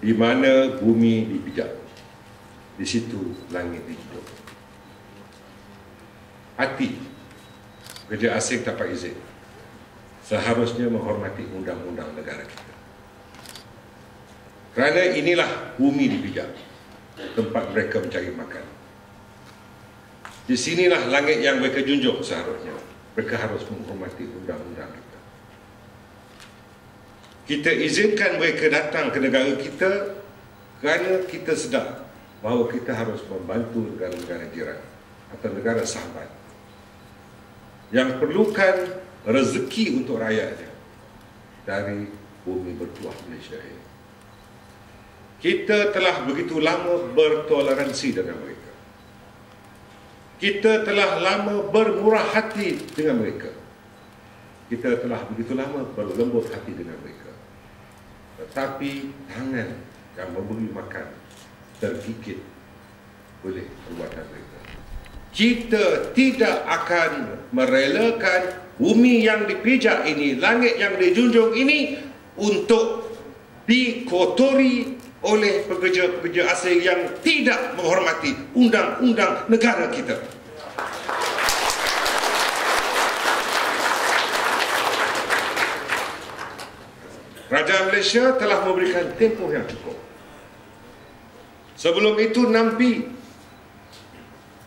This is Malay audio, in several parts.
Di mana bumi dipijak, di situ langit dijunjung. Hati pekerja asing tanpa izin seharusnya menghormati undang-undang negara kita. Kerana inilah bumi dipijak, tempat mereka mencari makan. Di sinilah langit yang mereka junjung seharusnya. Mereka harus menghormati undang-undang kita. Kita izinkan mereka datang ke negara kita kerana kita sedar bahawa kita harus membantu negara-negara jiran atau negara sahabat yang perlukan rezeki untuk rakyatnya dari bumi bertuah Malaysia ini. Kita telah begitu lama bertoleransi dengan mereka. Kita telah lama bermurah hati dengan mereka. Kita telah begitu lama berlembut hati dengan mereka. Tetapi tangan yang memberi makan tergigit oleh perbuatan mereka. Kita tidak akan merelakan bumi yang dipijak ini, langit yang dijunjung ini untuk dikotori oleh pekerja-pekerja asing yang tidak menghormati undang-undang negara kita. Kerajaan Malaysia telah memberikan tempoh yang cukup. Sebelum itu nampi,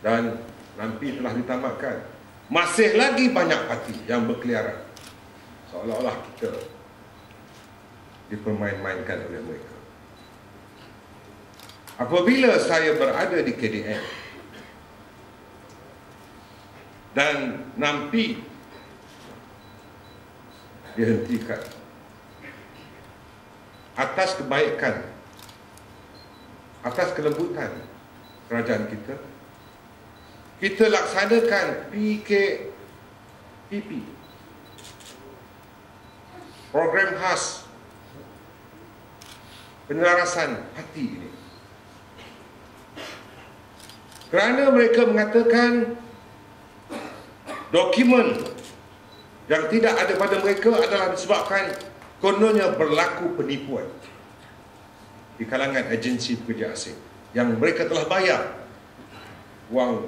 dan nampi telah ditamatkan. Masih lagi banyak parti yang berkeliaran seolah-olah kita dipermain-mainkan oleh mereka. Apabila saya berada di KDN dan nampi dihentikan atas kebaikan, atas kelembutan kerajaan kita, kita laksanakan PKPP, program khas penyelarasan hati ini. Kerana mereka mengatakan dokumen yang tidak ada pada mereka adalah disebabkan kononnya berlaku penipuan di kalangan agensi pekerja asing yang mereka telah bayar wang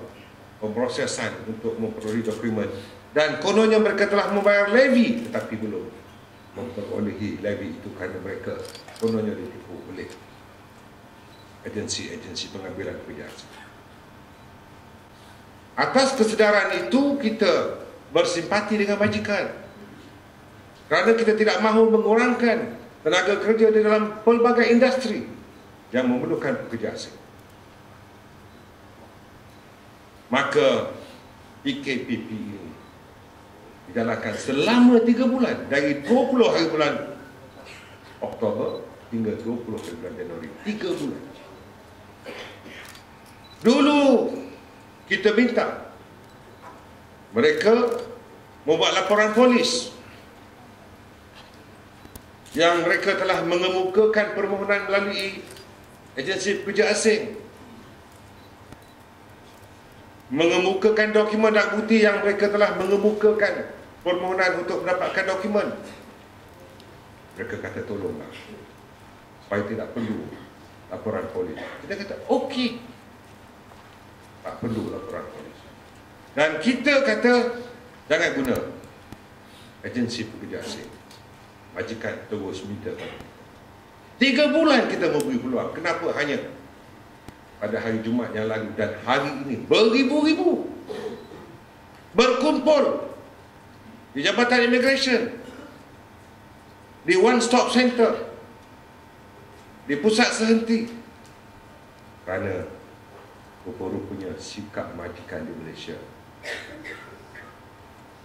pemprosesan untuk memperoleh dokumen, dan kononnya mereka telah membayar levy tetapi belum memperolehi levy itu kerana mereka kononnya ditipu oleh agensi-agensi pengambilan pekerja asing. Atas kesedaran itu kita bersimpati dengan majikan kerana kita tidak mahu mengurangkan tenaga kerja di dalam pelbagai industri yang memerlukan pekerja asing. Maka PKPP ini dijalankan selama 3 bulan, dari 20 hari bulan Oktober hingga 20 hari bulan Januari. 3 bulan. Dulu kita minta mereka membuat laporan polis yang mereka telah mengemukakan permohonan melalui agensi pekerja asing, mengemukakan dokumen dan bukti yang mereka telah mengemukakan permohonan untuk mendapatkan dokumen. Mereka kata tolonglah supaya tidak perlu laporan polis. Kita kata okey, tak perlu laporan polis. Dan kita kata jangan guna agensi pekerja asing. Majikan terus minta pada 3 bulan kita memberi peluang. Kenapa hanya pada hari Jumaat yang lalu dan hari ini beribu-ribu berkumpul di Jabatan Immigration, di One Stop Center, di pusat sehenti, kerana rupa-rupanya sikap majikan di Malaysia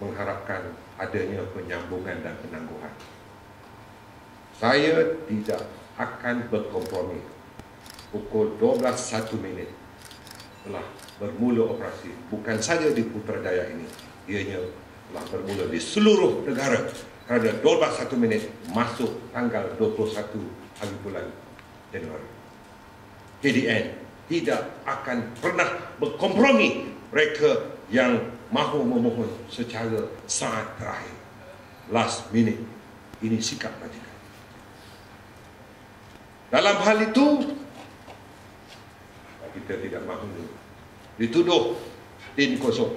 mengharapkan adanya penyambungan dan penangguhan. Saya tidak akan berkompromi. Pukul 12:01 telah bermula operasi, bukan saja di Putrajaya ini, ianya telah bermula di seluruh negara. Kerana 12:01 masuk tanggal 21 hari bulan Januari. KDN tidak akan pernah berkompromi mereka yang mahu memohon secara saat terakhir, last minute. Ini sikap majikan. Dalam hal itu, kita tidak mahu dituduh tin kosong.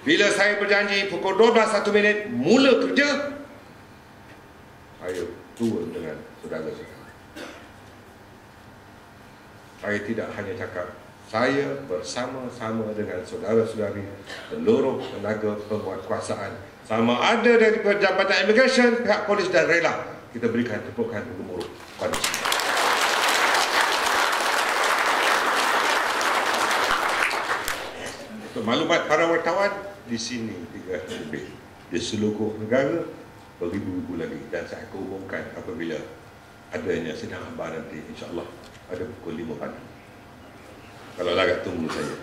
Bila saya berjanji pukul 12:01 mula kerja, saya turun dengan saudara-saudara. Saya tidak hanya cakap, saya bersama-sama dengan saudara-saudari seluruh tenaga penguatkuasaan, sama ada dari Jabatan Imigresen, pihak polis dan rela, kita berikan tepukan bergemuruh pada semua. Untuk maklumat para wartawan, di sini 300 lebih di seluruh negara, beribu-ribu lagi, dan saya akan umumkan apabila adanya sidang khabar nanti, insya-Allah pada pukul 5 pagi. Kalau larat tunggu saya.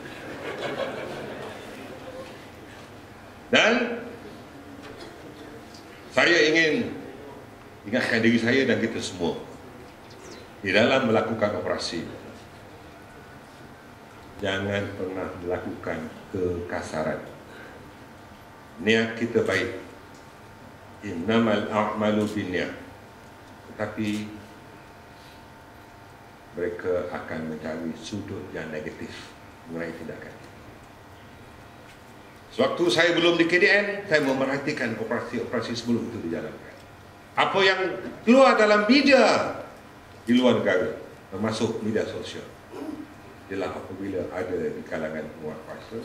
Dan saya ingin ingatkan diri saya dan kita semua, di dalam melakukan operasi, jangan pernah melakukan kekasaran. Niat kita baik, innamal a'malu binniyat, tetapi mereka akan mencari sudut yang negatif mengenai tindakan. Sewaktu saya belum di KDN, saya memerhatikan operasi-operasi sebelum itu dijalankan. Apa yang keluar dalam media di luar negara, termasuk media sosial, ialah apabila ada di kalangan penguatkuasa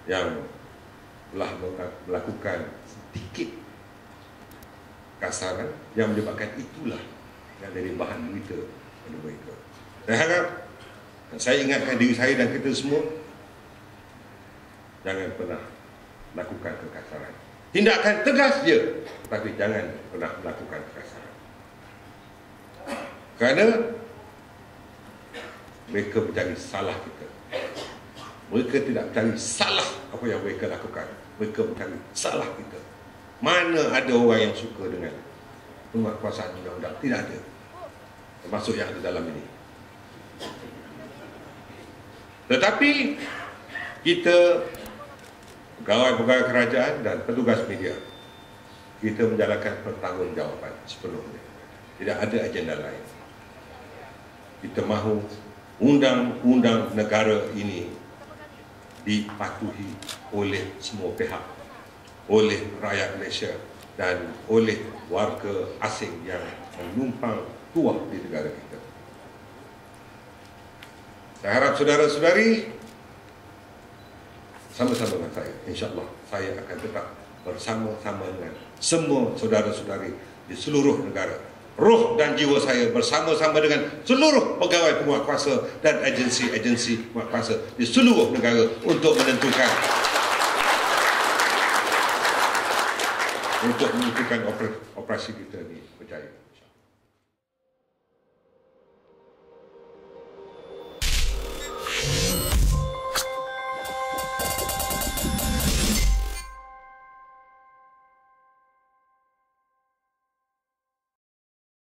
yang telah melakukan sedikit kasaran yang menyebabkan itulah yang jadi bahan berita pada mereka. Saya harap, dan saya ingatkan diri saya dan kita semua, jangan pernah lakukan kekasaran. Tindakan tegas je, tapi jangan pernah melakukan kekasaran. Kerana mereka mencari salah kita. Mereka tidak mencari salah apa yang mereka lakukan. Mereka mencari salah kita. Mana ada orang yang suka dengan penguatkuasaan undang-undang? Tidak ada. Termasuk yang ada dalam ini. Tetapi kita, pegawai-pegawai kerajaan dan petugas media, kita menjalankan pertanggungjawaban sepenuhnya. Tidak ada agenda lain. Kita mahu undang-undang negara ini dipatuhi oleh semua pihak, oleh rakyat Malaysia dan oleh warga asing yang menumpang tuah di negara kita. Saya harap saudara-saudari sama-sama dengan saya. InsyaAllah saya akan tetap bersama-sama dengan semua saudara-saudari di seluruh negara. Roh dan jiwa saya bersama-sama dengan seluruh pegawai penguatkuasa dan agensi-agensi penguatkuasa di seluruh negara untuk menentukan operasi kita ini berjaya.